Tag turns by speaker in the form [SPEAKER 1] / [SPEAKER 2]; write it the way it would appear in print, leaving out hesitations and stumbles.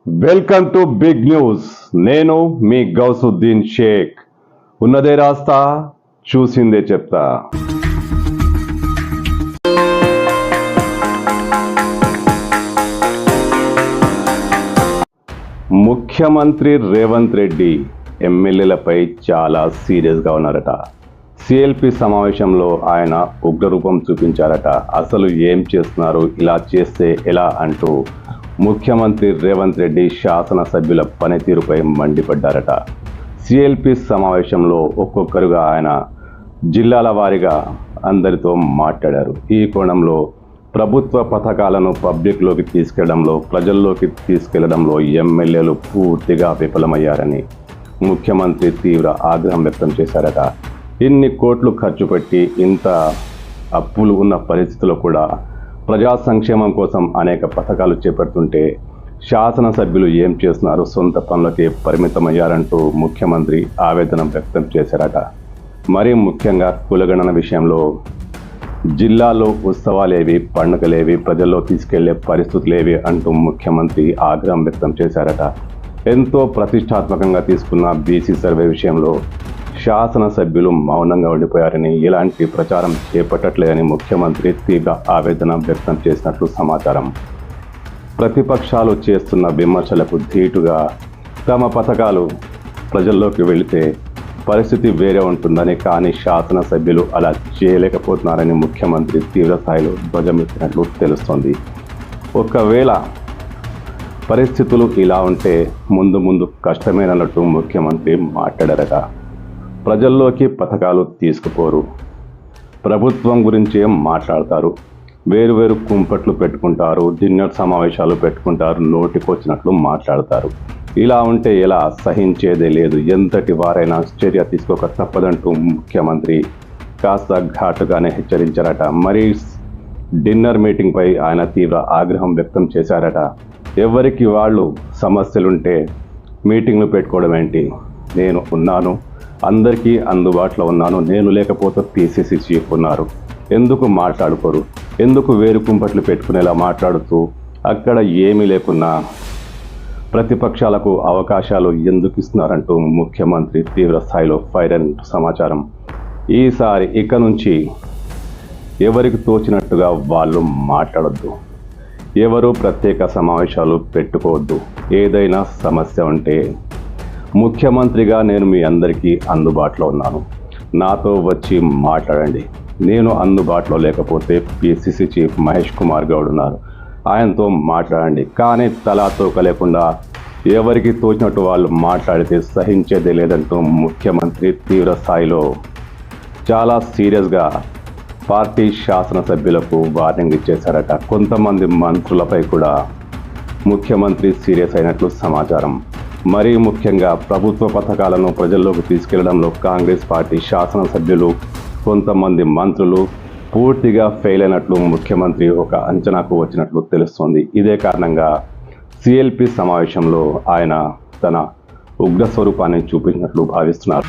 [SPEAKER 1] Welcome to big news. నేను మీ గౌసుద్దీన్ షేక్. ఉన్నదే రాస్తా, చూసిందే చెప్తా. ముఖ్యమంత్రి రేవంత్ రెడ్డి ఎమ్మెల్యేలపై చాలా సీరియస్గా ఉన్నారట. సిఎల్పి సమావేశంలో ఆయన ఉగ్రరూపం చూపించారట. అసలు ఏం చేస్తున్నారు, ఇలా చేస్తే ఎలా అంటూ ముఖ్యమంత్రి రేవంత్ రెడ్డి శాసనసభ్యుల పనితీరుపై మండిపడ్డారట. సిఎల్పి సమావేశంలో ఒక్కొక్కరుగా ఆయన జిల్లాల వారీగా అందరితో మాట్లాడారు. ఈ కోణంలో ప్రభుత్వ పథకాలను పబ్లిక్లోకి తీసుకెళ్లడంలో, ప్రజల్లోకి తీసుకెళ్లడంలో ఎమ్మెల్యేలు పూర్తిగా విఫలమయ్యారని ముఖ్యమంత్రి తీవ్ర ఆగ్రహం వ్యక్తం చేశారట. ఇన్ని కోట్లు ఖర్చు పెట్టి ఇంత అప్పులు ఉన్న పరిస్థితుల్లో కూడా ప్రజా సంక్షేమం కోసం అనేక పథకాలు చేపడుతుంటే శాసనసభ్యులు ఏం చేస్తున్నారు, సొంత పనులకే పరిమితమయ్యారంటూ ముఖ్యమంత్రి ఆవేదన వ్యక్తం చేశారట. మరీ ముఖ్యంగా కులగణన విషయంలో జిల్లాలో ఉత్సవాలేవి, పండుగలేవి, ప్రజల్లో తీసుకెళ్లే పరిస్థితులేవి అంటూ ముఖ్యమంత్రి ఆగ్రహం వ్యక్తం చేశారట. ఎంతో ప్రతిష్టాత్మకంగా తీసుకున్న బీసీ సర్వే విషయంలో శాసనసభ్యులు మౌనంగా ఉండిపోయారని, ఎలాంటి ప్రచారం చేపట్టట్లేదని ముఖ్యమంత్రి తీవ్ర ఆవేదన వ్యక్తం చేసినట్లు సమాచారం. ప్రతిపక్షాలు చేస్తున్న విమర్శలకు ధీటుగా తమ పథకాలు ప్రజల్లోకి వెళితే పరిస్థితి వేరే ఉంటుందని, కానీ శాసనసభ్యులు అలా చేయలేకపోతున్నారని ముఖ్యమంత్రి తీవ్ర స్థాయిలో ధ్వజమెత్తినట్లు తెలుస్తోంది. ఒకవేళ పరిస్థితులు ఇలా ఉంటే ముందు కష్టమేనన్నట్టు ముఖ్యమంత్రి మాట్లాడారట. ప్రజల్లోకి పథకాలు తీసుకుపోరు, ప్రభుత్వం గురించి మాట్లాడతారు, వేరు కుంపట్లు పెట్టుకుంటారు, డిన్నర్ సమావేశాలు పెట్టుకుంటారు, నోటికొచ్చినట్లు మాట్లాడతారు. ఇలా ఉంటే ఎలా, సహించేదే లేదు, ఎంతటి వారైనా చర్య తీసుకోక తప్పదంటూ ముఖ్యమంత్రి కాస్త ఘాటుగానే హెచ్చరించారట. మరి డిన్నర్ మీటింగ్పై ఆయన తీవ్ర ఆగ్రహం వ్యక్తం చేశారట. ఎవరికి వాళ్ళు సమస్యలుంటే మీటింగ్లు పెట్టుకోవడం ఏంటి, నేను ఉన్నాను, అందరికీ అందుబాటులో ఉన్నాను, నేను లేకపోతే పిసిసి చీఫ్ ఉన్నారు, ఎందుకు మాట్లాడుకోరు, ఎందుకు వేరు కుంపట్లు పెట్టుకునేలా మాట్లాడుతూ అక్కడ ఏమీ లేకున్నా ప్రతిపక్షాలకు అవకాశాలు ఎందుకు ఇస్తున్నారంటూ ముఖ్యమంత్రి తీవ్ర స్థాయిలో ఫైర్ అయినట్టు సమాచారం. ఈసారి ఇక నుంచి ఎవరికి తోచినట్టుగా వాళ్ళు మాట్లాడొద్దు, ఎవరు ప్రత్యేక సమావేశాలు పెట్టుకోవద్దు. ఏదైనా సమస్య ఉంటే ముఖ్యమంత్రిగా నేను మీ అందరికీ అందుబాటులో ఉన్నాను, నాతో వచ్చి మాట్లాడండి. నేను అందుబాటులో లేకపోతే పిసిసి చీఫ్ మహేష్ కుమార్ గౌడ్ ఉన్నారు, ఆయనతో మాట్లాడండి. కానీ తలాతోక లేకుండా ఎవరికి తోచినట్టు వాళ్ళు మాట్లాడితే సహించేదే లేదంటూ ముఖ్యమంత్రి తీవ్ర స్థాయిలో చాలా సీరియస్గా పార్టీ శాసనసభ్యులకు వార్నింగ్ ఇచ్చేశారట. కొంతమంది మంత్రులపై కూడా ముఖ్యమంత్రి సీరియస్ అయినట్లు సమాచారం. మరీ ముఖ్యంగా ప్రభుత్వ పథకాలను ప్రజల్లోకి తీసుకెళ్లడంలో కాంగ్రెస్ పార్టీ శాసనసభ్యులు, కొంతమంది మంత్రులు పూర్తిగా ఫెయిల్ అయినట్లు ముఖ్యమంత్రి ఒక అంచనాకు వచ్చినట్లు తెలుస్తోంది. ఇదే కారణంగా సిఎల్పి సమావేశంలో ఆయన తన ఉగ్ర స్వరూపాన్ని చూపించినట్లు భావిస్తున్నారు.